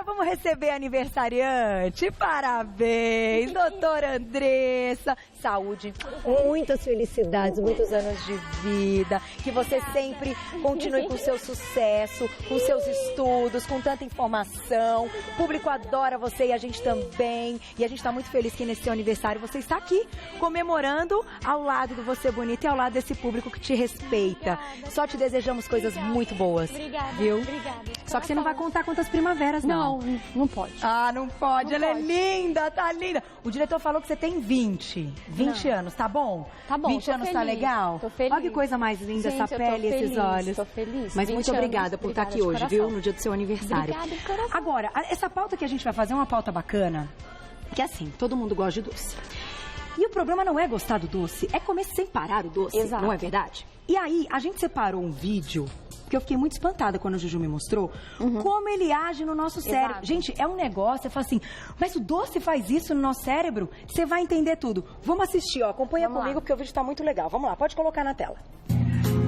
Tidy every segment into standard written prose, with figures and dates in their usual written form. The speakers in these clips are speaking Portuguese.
Agora vamos receber a aniversariante. Parabéns, doutora Andressa. Saúde, muitas felicidades, muitos anos de vida. Que você sempre continue com o seu sucesso, com os seus estudos, com tanta informação. O público adora você e a gente também. E a gente está muito feliz que nesse seu aniversário você está aqui comemorando ao lado do Você Bonita e ao lado desse público que te respeita. Só te desejamos coisas muito boas. Obrigada. Viu? Obrigada. Só que você não vai contar quantas primaveras, não. Não pode. Ah, não pode. Não Ela pode. é linda, tá linda. O diretor falou que você tem 20 anos, tá bom? Tá bom, 20 tô anos feliz, tá legal? tô feliz. Olha que coisa mais linda, Gente, essa eu tô pele e esses feliz, olhos. tô feliz. Mas 20 muito obrigada anos, por estar aqui obrigada hoje, de viu? coração. No dia do seu aniversário. Obrigada de coração. Agora, essa pauta que a gente vai fazer é uma pauta bacana, que assim, todo mundo gosta de doce. E o problema não é gostar do doce, é comer sem parar o doce, Exato. não é verdade? E aí, a gente separou um vídeo, que eu fiquei muito espantada quando o Juju me mostrou, como ele age no nosso cérebro. Exato. Gente, é um negócio, você fala assim, mas o doce faz isso no nosso cérebro? Você vai entender tudo. Vamos assistir, ó, acompanha Vamos comigo, lá. porque o vídeo tá muito legal. Vamos lá, pode colocar na tela.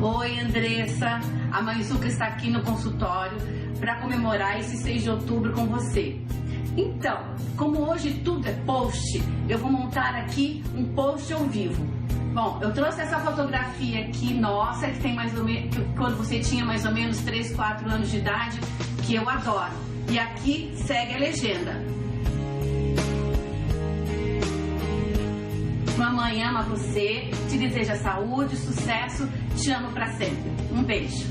Oi, Andressa. A Mãe Zucca está aqui no consultório para comemorar esse 6 de outubro com você. Então, como hoje tudo é post, eu vou montar aqui um post ao vivo. Bom, eu trouxe essa fotografia aqui, nossa, que tem mais ou menos, quando você tinha mais ou menos 3, 4 anos de idade, que eu adoro. E aqui segue a legenda. Mamãe ama você, te deseja saúde, sucesso, te amo pra sempre. Um beijo.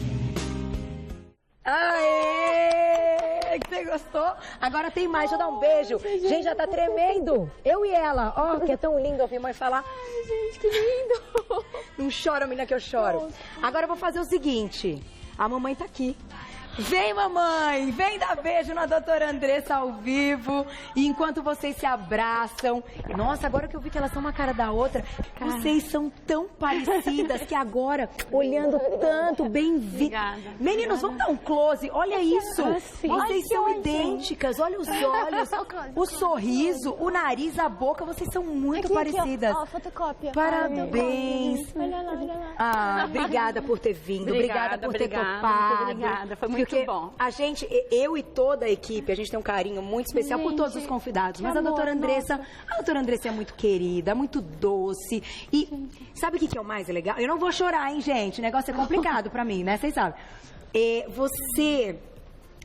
Aê! Que você gostou? Agora tem mais, deixa eu dar um beijo. Gente, já tá tremendo. Eu e ela, ó, que é tão lindo ouvir mãe falar. Ai, gente, que lindo. Não chora, menina, que eu choro. Agora eu vou fazer o seguinte. A mamãe tá aqui. Vem, mamãe! Vem dar beijo na doutora Andressa ao vivo. E enquanto vocês se abraçam... Nossa, agora que eu vi que elas são uma cara da outra, vocês são tão parecidas que agora, olhando tanto, bem-vindas. Obrigada. Meninos, vamos dar um close. Olha isso. Assim. Vocês Ai, são que idênticas. Olha os olhos, o sorriso, o nariz, a boca. Vocês são muito parecidas. Ó, fotocópia. Parabéns. Olha lá, olha lá. Ah, obrigada por ter vindo, obrigada por ter topado. muito obrigada, foi muito Porque bom. a gente, eu e toda a equipe, a gente tem um carinho muito especial por todos os convidados. Mas a amor, doutora Andressa, nossa. a doutora Andressa é muito querida, muito doce. E sabe o que é o mais legal? Eu não vou chorar, hein, gente? O negócio é complicado pra mim, né? Vocês sabem.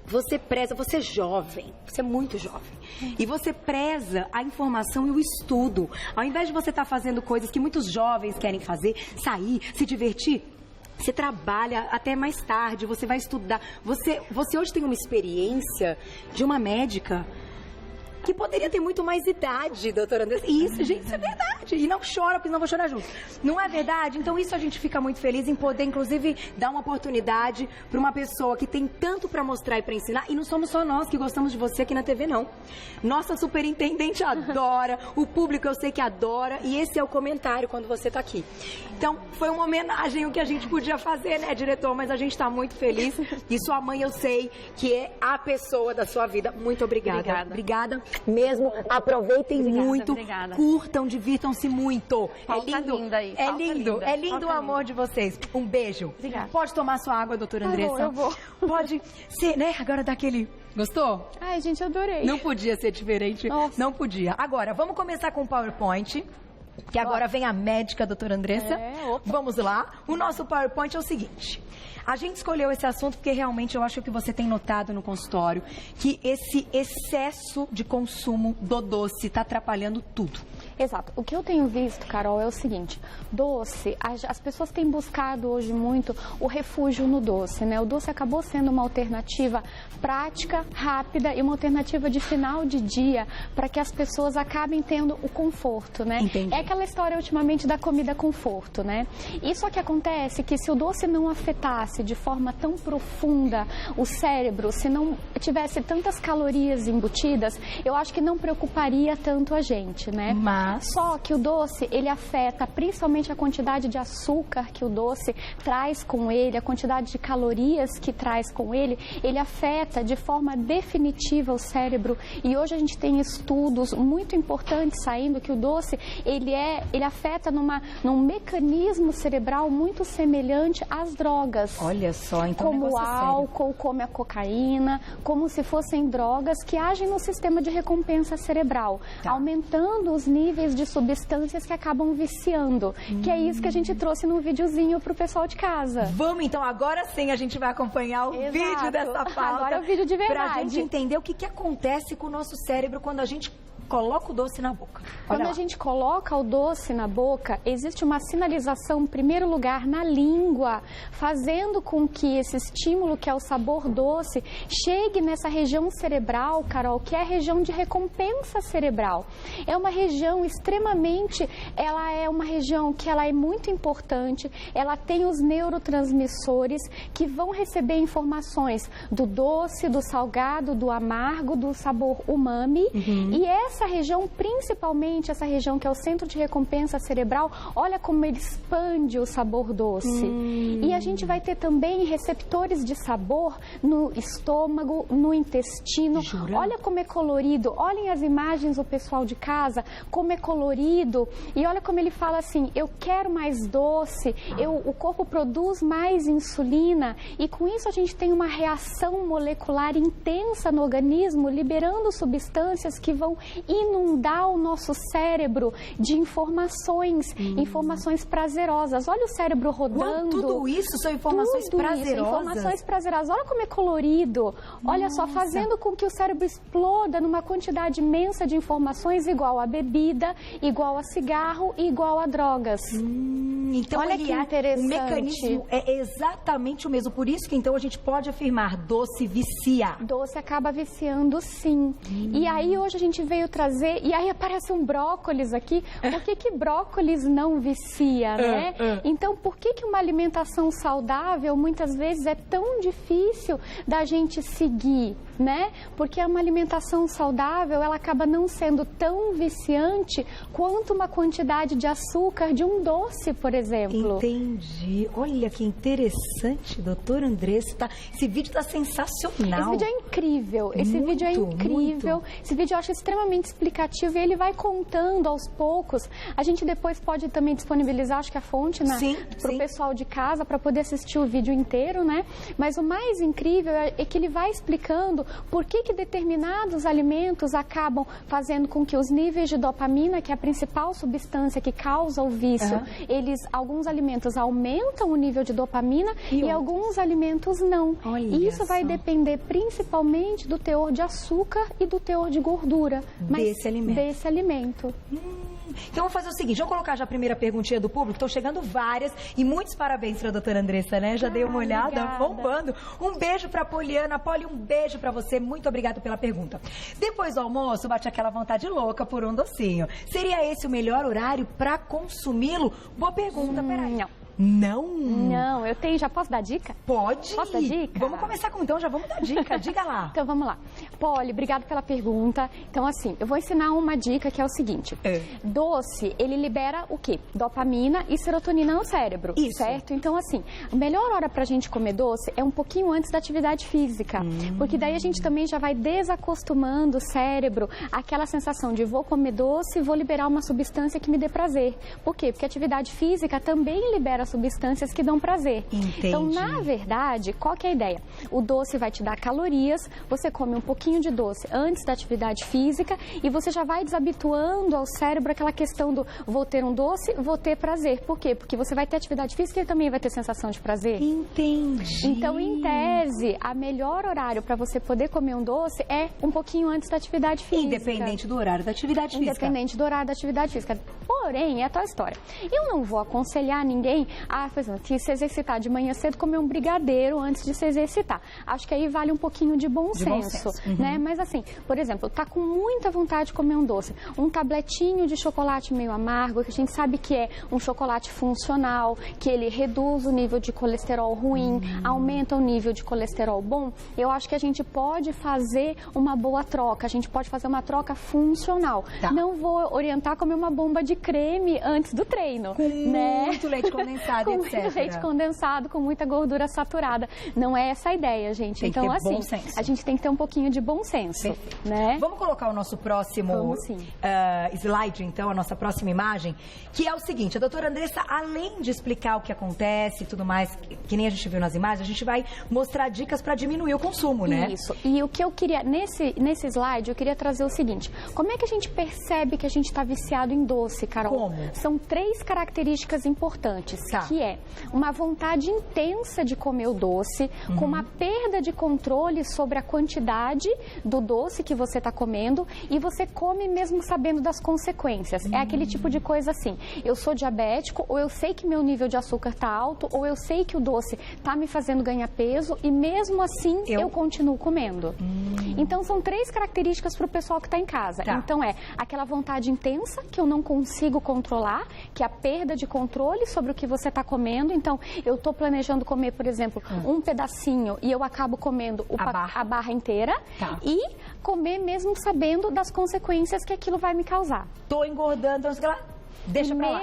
Você preza, você é jovem, você é muito jovem. E você preza a informação e o estudo. Ao invés de você estar fazendo coisas que muitos jovens querem fazer, sair, se divertir, você trabalha até mais tarde, você vai estudar. Você hoje tem uma experiência de uma médica que poderia ter muito mais idade, doutora Andressa. E isso, gente, isso é verdade. E não chora, porque não vou chorar junto. Não é verdade? Então isso a gente fica muito feliz em poder, inclusive, dar uma oportunidade para uma pessoa que tem tanto para mostrar e para ensinar. E não somos só nós que gostamos de você aqui na TV, não. Nossa superintendente adora, o público eu sei que adora, e esse é o comentário quando você tá aqui. Então, foi uma homenagem o que a gente podia fazer, né, diretor? Mas a gente tá muito feliz. E sua mãe, eu sei que é a pessoa da sua vida. Muito obrigada. Obrigada. Obrigada mesmo. Aproveitem muito. Obrigada. Curtam, divirtam-se muito. Falta é lindo. linda aí, É falta lindo. linda, É lindo falta o amor linda. de vocês. Um beijo. Obrigada. Pode tomar sua água, doutora Andressa? eu vou. Pode ser, né? Agora dá aquele... Gostou? Ai, gente, adorei. Não podia ser diferente. Nossa. Não podia. Agora, vamos começar com o PowerPoint. Que agora vem a médica, a doutora Andressa. opa. Vamos lá. O nosso PowerPoint é o seguinte. A gente escolheu esse assunto porque realmente eu acho que você tem notado no consultório que esse excesso de consumo do doce está atrapalhando tudo. Exato. O que eu tenho visto, Carol, é o seguinte: doce, as pessoas têm buscado hoje muito o refúgio no doce, né? O doce acabou sendo uma alternativa prática, rápida e uma alternativa de final de dia para que as pessoas acabem tendo o conforto, né? Entendi. É aquela história ultimamente da comida conforto, né? Isso que acontece que se o doce não afetasse de forma tão profunda o cérebro, se não tivesse tantas calorias embutidas, eu acho que não preocuparia tanto a gente, né? Só que o doce, ele afeta principalmente a quantidade de açúcar que o doce traz com ele, a quantidade de calorias que traz com ele afeta de forma definitiva o cérebro. E hoje a gente tem estudos muito importantes saindo que o doce, ele ele afeta num mecanismo cerebral muito semelhante às drogas. Olha só, então como o álcool, como a cocaína, como se fossem drogas que agem no sistema de recompensa cerebral, aumentando os níveis de substâncias que acabam viciando, que é isso que a gente trouxe no videozinho para o pessoal de casa. Vamos então, agora sim a gente vai acompanhar o vídeo dessa pauta. Agora é o vídeo de verdade. Pra gente entender o que acontece com o nosso cérebro quando a gente coloca o doce na boca. Quando a gente coloca o doce na boca, existe uma sinalização, em primeiro lugar, na língua, fazendo com que esse estímulo, que é o sabor doce, chegue nessa região cerebral, Carol, que é a região de recompensa cerebral. É uma região extremamente, ela é uma região que ela é muito importante, ela tem os neurotransmissores que vão receber informações do doce, do salgado, do amargo, do sabor umami, e essa região, principalmente essa região que é o centro de recompensa cerebral, olha como ele expande o sabor doce. E a gente vai ter também receptores de sabor no estômago, no intestino. Jura? Olha como é colorido, olhem as imagens do pessoal de casa, como é colorido. E olha como ele fala assim, eu quero mais doce, o corpo produz mais insulina e com isso a gente tem uma reação molecular intensa no organismo, liberando substâncias que vão inundar o nosso cérebro de informações prazerosas. Olha o cérebro rodando. Tudo isso são informações prazerosas. Informações prazerosas. Olha como é colorido. Olha só, fazendo com que o cérebro exploda numa quantidade imensa de informações igual a bebida, igual a cigarro e igual a drogas. Então, olha que interessante. O mecanismo é exatamente o mesmo. Por isso que então a gente pode afirmar, doce vicia. Doce acaba viciando, sim. E aí hoje a gente veio trazer, e aí aparece um brócolis aqui. Por que brócolis não vicia, né? Então, por que uma alimentação saudável muitas vezes é tão difícil da gente seguir, né? Porque uma alimentação saudável, ela acaba não sendo tão viciante quanto uma quantidade de açúcar de um doce, por exemplo. Entendi. Olha que interessante, doutora Andressa. Esse vídeo está sensacional. Esse vídeo é incrível. Esse vídeo é incrível. Esse vídeo eu acho extremamente explicativo e ele vai contando aos poucos. A gente depois pode também disponibilizar, acho que a fonte, para o pessoal de casa, para poder assistir o vídeo inteiro, né? Mas o mais incrível é que ele vai explicando por que determinados alimentos acabam fazendo com que os níveis de dopamina, que é a principal substância que causa o vício, alguns alimentos aumentam o nível de dopamina e alguns alimentos não. E isso vai depender principalmente do teor de açúcar e do teor de gordura. Desse alimento. Então, vamos fazer o seguinte, vou colocar já a primeira perguntinha do público, estão chegando várias e muitos parabéns para a doutora Andressa, né? Já dei uma olhada, bombando. Um beijo para a Poliana. Poli, um beijo para você, muito obrigada pela pergunta. Depois do almoço, bate aquela vontade louca por um docinho. Seria esse o melhor horário para consumi-lo? Boa pergunta, peraí. Não. Não, eu tenho, já posso dar dica? Pode. Posso dar dica? Vamos começar então, já vamos dar dica, diga lá. Então vamos lá. Poli, obrigado pela pergunta. Então assim, eu vou ensinar uma dica que é o seguinte. Doce, ele libera o quê? Dopamina e serotonina no cérebro, certo? Então assim, a melhor hora pra gente comer doce é um pouquinho antes da atividade física, porque daí a gente também já vai desacostumando o cérebro àquela sensação de vou comer doce e vou liberar uma substância que me dê prazer. Por quê? Porque a atividade física também libera substâncias que dão prazer. Entendi. Então, na verdade, qual que é a ideia? O doce vai te dar calorias, você come um pouquinho de doce antes da atividade física e você já vai desabituando ao cérebro aquela questão do vou ter um doce, vou ter prazer. Por quê? Porque você vai ter atividade física e também vai ter sensação de prazer. Entendi. Então, em tese, a melhor horário para você poder comer um doce é um pouquinho antes da atividade física. Independente do horário da atividade física. Independente do horário da atividade física. Porém, é a tal história. Eu não vou aconselhar ninguém por exemplo, que se exercitar de manhã cedo, comer um brigadeiro antes de se exercitar. Acho que aí vale um pouquinho de bom senso, né? Mas assim, por exemplo, tá com muita vontade de comer um doce, um tabletinho de chocolate meio amargo, que a gente sabe que é um chocolate funcional, que ele reduz o nível de colesterol ruim, aumenta o nível de colesterol bom, eu acho que a gente pode fazer uma boa troca, a gente pode fazer uma troca funcional. Não vou orientar a comer uma bomba de creme antes do treino, com muito leite condensado. condensado, com etc. leite condensado, com muita gordura saturada. Não é essa a ideia, gente. Tem que então, ter assim, bom senso. a gente tem que ter um pouquinho de bom senso, né? Vamos colocar o nosso próximo slide, então, a nossa próxima imagem, que é o seguinte, a doutora Andressa, além de explicar o que acontece e tudo mais, que nem a gente viu nas imagens, a gente vai mostrar dicas para diminuir o consumo, né? Isso. E o que eu queria, nesse slide, eu queria trazer o seguinte, como é que a gente percebe que a gente está viciado em doce, Carol? Como? São 3 características importantes, que é uma vontade intensa de comer o doce, com uma perda de controle sobre a quantidade do doce que você está comendo e você come mesmo sabendo das consequências. É aquele tipo de coisa assim, eu sou diabético, ou eu sei que meu nível de açúcar está alto, ou eu sei que o doce está me fazendo ganhar peso e mesmo assim eu continuo comendo. Então são 3 características para o pessoal que está em casa. Então é aquela vontade intensa que eu não consigo controlar, que é a perda de controle sobre o que você está comendo. Então eu estou planejando comer, por exemplo, um pedacinho e eu acabo comendo a barra inteira e comer mesmo sabendo das consequências que aquilo vai me causar. Tô engordando, deixa pra lá,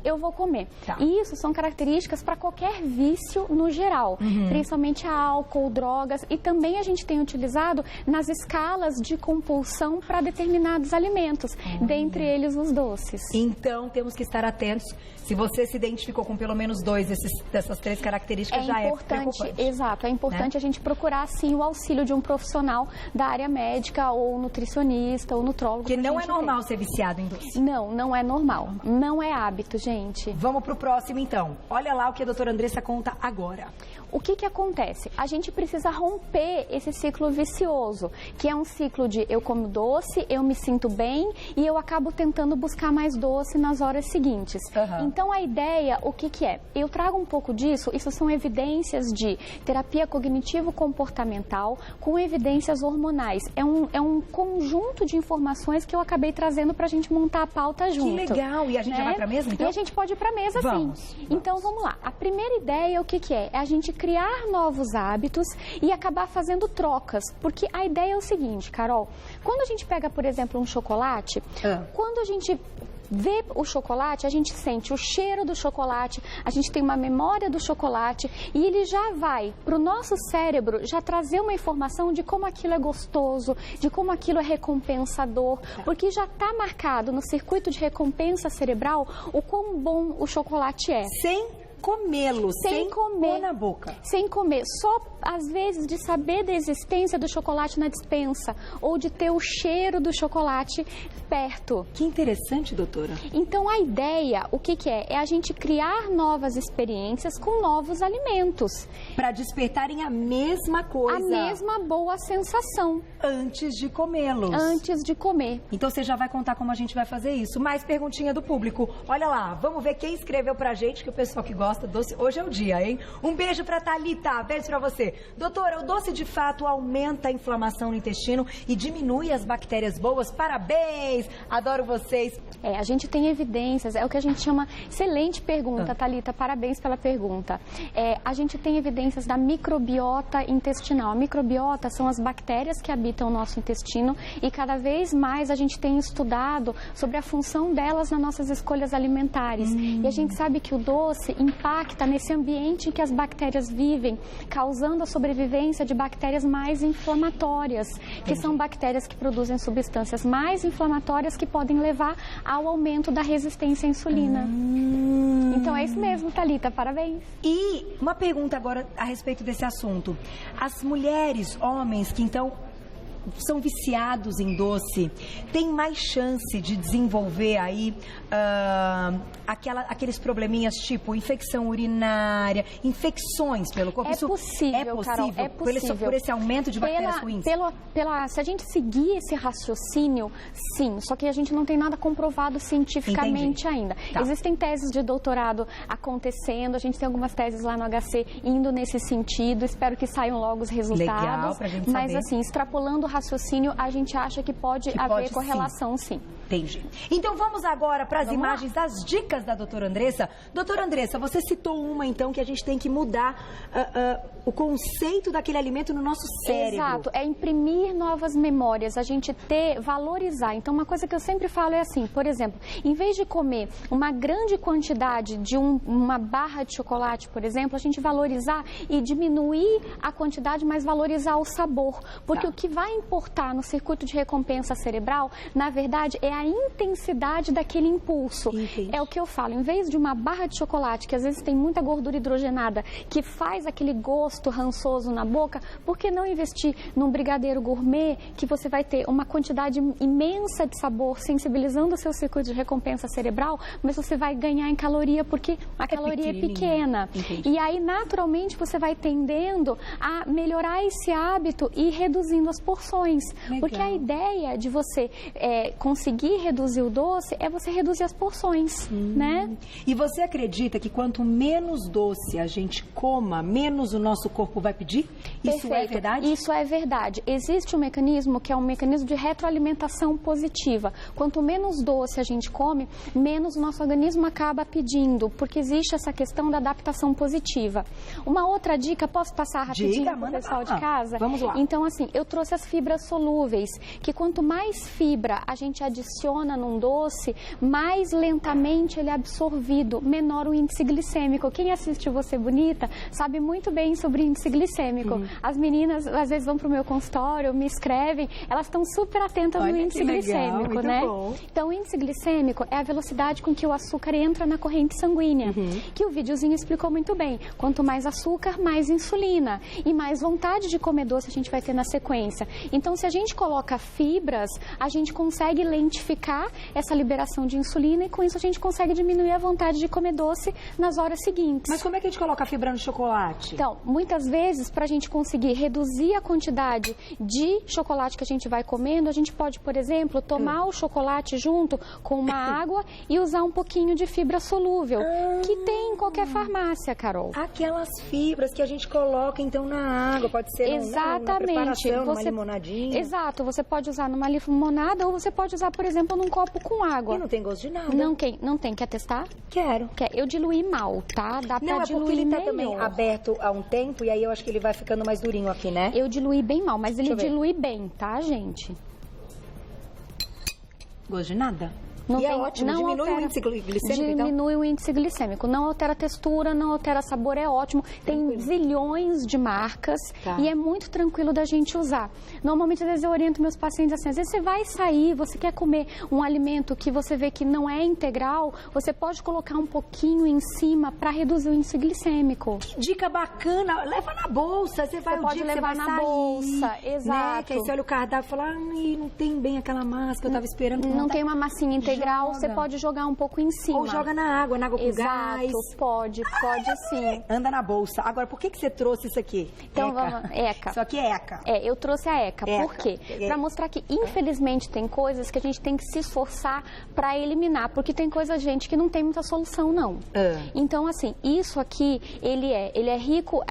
eu vou comer. E isso são características para qualquer vício no geral, principalmente álcool, drogas, e também a gente tem utilizado nas escalas de compulsão para determinados alimentos, dentre eles os doces. Então temos que estar atentos. Se você se identificou com pelo menos 2 dessas 3 características, já é preocupante. Exato, é importante a gente procurar sim o auxílio de um profissional da área médica, ou nutricionista, ou nutrólogo. Porque não é normal ser viciado em doce. Não é normal. Não é hábito, gente. Vamos pro próximo, então. Olha lá o que a doutora Andressa conta agora. O que acontece? A gente precisa romper esse ciclo vicioso, que é um ciclo de eu como doce, eu me sinto bem e eu acabo tentando buscar mais doce nas horas seguintes. Então, a ideia, o que é? Eu trago um pouco disso, isso são evidências de terapia cognitivo-comportamental com evidências hormonais. É um conjunto de informações que eu acabei trazendo pra gente montar a pauta junto. Que legal! E a gente já vai pra mesa, então? E a gente pode ir pra mesa, sim. Então, vamos lá. A primeira ideia, o que é? É a gente criar novos hábitos e acabar fazendo trocas. Porque a ideia é o seguinte, Carol, quando a gente pega, por exemplo, um chocolate, quando a gente vê o chocolate, a gente sente o cheiro do chocolate, a gente tem uma memória do chocolate e ele já vai para o nosso cérebro já trazer uma informação de como aquilo é gostoso, de como aquilo é recompensador, porque já está marcado no circuito de recompensa cerebral o quão bom o chocolate é. Sem comê-lo, sem comer pôr na boca. Sem comer, só às vezes de saber da existência do chocolate na despensa ou de ter o cheiro do chocolate perto. Que interessante, doutora. Então a ideia, o que é? É a gente criar novas experiências com novos alimentos. Para despertarem a mesma coisa. A mesma boa sensação. Antes de comê-los. Antes de comer. Então você já vai contar como a gente vai fazer isso. Mais perguntinha do público. Olha lá, vamos ver quem escreveu pra gente, que o pessoal que gosta doce, hoje é o dia, hein? Um beijo pra Thalita, beijo pra você. Doutora, o doce de fato aumenta a inflamação no intestino e diminui as bactérias boas? Parabéns! Adoro vocês. A gente tem evidências, é o que a gente chama... Excelente pergunta, Thalita, parabéns pela pergunta. A gente tem evidências da microbiota intestinal. A microbiota são as bactérias que habitam o nosso intestino e cada vez mais a gente tem estudado sobre a função delas nas nossas escolhas alimentares. E a gente sabe que o doce impacta nesse ambiente em que as bactérias vivem, causando a sobrevivência de bactérias mais inflamatórias, que são bactérias que produzem substâncias mais inflamatórias que podem levar ao aumento da resistência à insulina. Então é isso mesmo, Thalita, parabéns. E uma pergunta agora a respeito desse assunto. As mulheres, homens que então são viciados em doce, têm mais chance de desenvolver aí aqueles probleminhas tipo infecção urinária, infecções pelo corpo? É possível, Carol, é possível. Por esse aumento de bactérias ruins? Se a gente seguir esse raciocínio, sim, só que a gente não tem nada comprovado cientificamente ainda. Existem teses de doutorado acontecendo, a gente tem algumas teses lá no HC indo nesse sentido, espero que saiam logo os resultados. Legal, pra gente saber. Mas assim, extrapolando o raciocínio, a gente acha que pode haver correlação, sim. Entendi. Então vamos agora para as imagens das dicas da doutora Andressa. Doutora Andressa, você citou uma então que a gente tem que mudar o conceito daquele alimento no nosso cérebro. Exato, é imprimir novas memórias, a gente valorizar. Então uma coisa que eu sempre falo é assim, por exemplo, em vez de comer uma grande quantidade de uma barra de chocolate, por exemplo, a gente valorizar e diminuir a quantidade, mas valorizar o sabor. Porque o que vai importar no circuito de recompensa cerebral, na verdade, é a intensidade daquele impulso. Entendi. É o que eu falo, em vez de uma barra de chocolate, que às vezes tem muita gordura hidrogenada, que faz aquele gosto rançoso na boca, por que não investir num brigadeiro gourmet, que você vai ter uma quantidade imensa de sabor, sensibilizando o seu circuito de recompensa cerebral, mas você vai ganhar em caloria, porque a caloria é pequena. Entendi. E aí, naturalmente, você vai tendendo a melhorar esse hábito e reduzindo as porções. Legal. Porque a ideia de você conseguir reduzir o doce é você reduzir as porções, né? E você acredita que quanto menos doce a gente coma, menos o nosso corpo vai pedir? Isso é Perfeito. verdade? Isso é verdade. Existe um mecanismo que é um mecanismo de retroalimentação positiva. Quanto menos doce a gente come, menos o nosso organismo acaba pedindo, porque existe essa questão da adaptação positiva. Uma outra dica, posso passar rapidinho para o pessoal de casa? Vamos lá. Então, assim, eu trouxe as fibras solúveis, que quanto mais fibra a gente adiciona num doce, mais lentamente ele é absorvido, menor o índice glicêmico. Quem assiste Você Bonita sabe muito bem sobre índice glicêmico. As meninas, às vezes, vão para o meu consultório, me escrevem, elas estão super atentas no índice glicêmico, muito né? bom. Então, o índice glicêmico é a velocidade com que o açúcar entra na corrente sanguínea, que o videozinho explicou muito bem. Quanto mais açúcar, mais insulina. E mais vontade de comer doce a gente vai ter na sequência. Então, se a gente coloca fibras, a gente consegue lentificar essa liberação de insulina e com isso a gente consegue diminuir a vontade de comer doce nas horas seguintes. Mas como é que a gente coloca a fibra no chocolate? Então, muitas vezes, para a gente conseguir reduzir a quantidade de chocolate que a gente vai comendo, a gente pode, por exemplo, tomar o chocolate junto com uma água e usar um pouquinho de fibra solúvel, que tem em qualquer farmácia, Carol. Aquelas fibras que a gente coloca, então, na água, pode ser Exatamente. na preparação, numa limonadinha. Exato, você pode usar numa limonada ou você pode usar, por exemplo, num copo com água. E não tem gosto de nada. Não tem. Quer testar? Quero. Eu diluí mal, tá? Dá pra Não, é diluir porque ele tá melhor. também aberto há um tempo e aí eu acho que ele vai ficando mais durinho aqui, né? Eu diluí bem mal, mas ele Deixa eu ver. dilui bem, tá, gente? Gosto de nada. Não E é tem- ótimo, não diminui altera- o índice glicêmico, então? Diminui o índice glicêmico. Não altera a textura, não altera sabor, é ótimo. Tem zilhões de marcas Tá. e é muito tranquilo da gente usar. Normalmente, às vezes, eu oriento meus pacientes assim, às vezes você vai sair, você quer comer um alimento que você vê que não é integral, você pode colocar um pouquinho em cima para reduzir o índice glicêmico. Dica bacana, leva na bolsa, você vai Você o pode dia que levar você vai na sair, bolsa, né? exato. Que aí você olha o cardápio e fala, ai, não tem bem aquela massa que eu tava esperando. Não tem uma massinha integral, Joga. você pode jogar um pouco em cima. Ou joga na água com Exato, gás. pode sim. Anda na bolsa. Agora, por que você trouxe isso aqui? Então vamos, ECA. Isso aqui é ECA. Eu trouxe a ECA. ECA. Por quê? Para mostrar que, infelizmente, tem coisas que a gente tem que se esforçar para eliminar, porque tem coisa, gente, que não tem muita solução, não. Então, assim, isso aqui, ele é rico,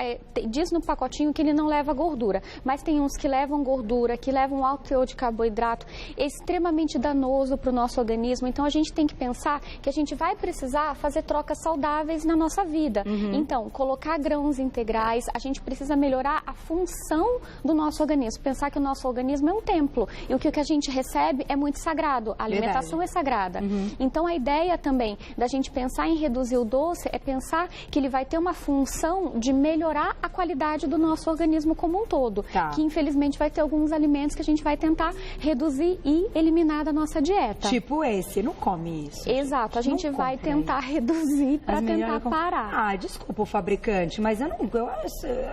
diz no pacotinho que ele não leva gordura, mas tem uns que levam gordura, que levam alto teor de carboidrato, é extremamente danoso para o nosso organismo, então a gente tem que pensar que a gente vai precisar fazer trocas saudáveis na nossa vida. Então, colocar grãos integrais, a gente precisa melhorar a função do nosso organismo. Pensar que o nosso organismo é um templo e o que a gente recebe é muito sagrado. A alimentação é sagrada. Então, a ideia também da gente pensar em reduzir o doce é pensar que ele vai ter uma função de melhorar a qualidade do nosso organismo como um todo. Tá. Que, infelizmente, vai ter alguns alimentos que a gente vai tentar reduzir e eliminar da nossa dieta. Tipo esse, não come isso. Exato, a gente Não vai compra tentar reduzir para As tentar melhores parar. Ah, desculpa o fabricante, mas eu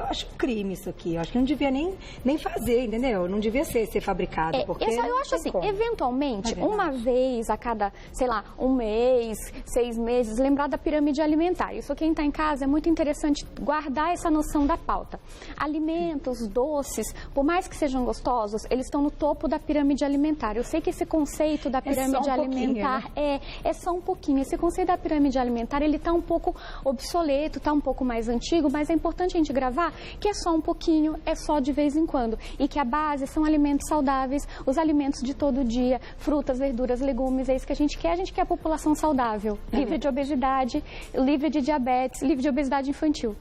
acho um crime isso aqui. Eu acho que não devia nem fazer, entendeu? Não devia ser fabricado. Porque eu não acho tem assim, como. eventualmente, É verdade. uma vez a cada, sei lá, um mês, 6 meses, lembrar da pirâmide alimentar. Isso quem está em casa é muito interessante guardar essa noção da pauta. Alimentos, doces, por mais que sejam gostosos, eles estão no topo da pirâmide alimentar. Eu sei que esse conceito da pirâmide só um alimentar alimentar é só um pouquinho. Esse conceito da pirâmide alimentar, ele está um pouco obsoleto, está um pouco mais antigo, mas é importante a gente gravar que é só um pouquinho, é só de vez em quando. E que a base são alimentos saudáveis, os alimentos de todo dia, frutas, verduras, legumes, é isso que a gente quer a população saudável, livre de obesidade, livre de diabetes, livre de obesidade infantil.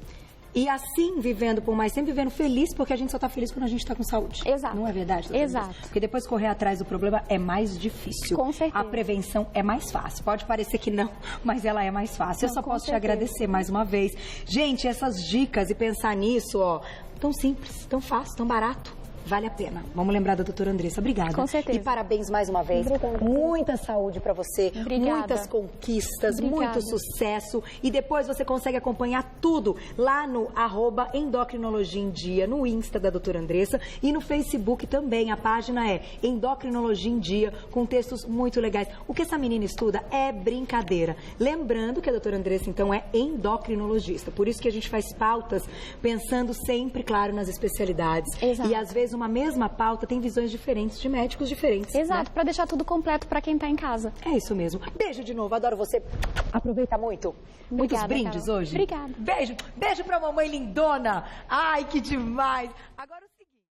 E assim, vivendo por mais tempo, vivendo feliz, porque a gente só está feliz quando a gente está com saúde. Exato. Não é verdade? Exato. Porque depois correr atrás do problema é mais difícil. Com certeza. A prevenção é mais fácil. Pode parecer que não, mas ela é mais fácil. Eu só posso te agradecer mais uma vez. Gente, essas dicas e pensar nisso, ó, tão simples, tão fácil, tão barato. Vale a pena. Vamos lembrar da doutora Andressa. Obrigada. Com certeza. E parabéns mais uma vez. Obrigada. Muita saúde para você. Obrigada. Muitas conquistas, Obrigada. muito sucesso. E depois você consegue acompanhar tudo lá no @Endocrinologia em Dia, no Insta da doutora Andressa e no Facebook também. A página é Endocrinologia em Dia, com textos muito legais. O que essa menina estuda é brincadeira. Lembrando que a doutora Andressa, então, é endocrinologista. Por isso que a gente faz pautas pensando sempre, claro, nas especialidades. Exato. E às vezes uma mesma pauta tem visões diferentes de médicos diferentes. Exato, né? para deixar tudo completo para quem está em casa. É isso mesmo. Beijo de novo, adoro você. Aproveita muito. Muitos Obrigada, brindes Carol. hoje. Obrigada. Beijo. Beijo pra mamãe lindona. Ai, que demais. Agora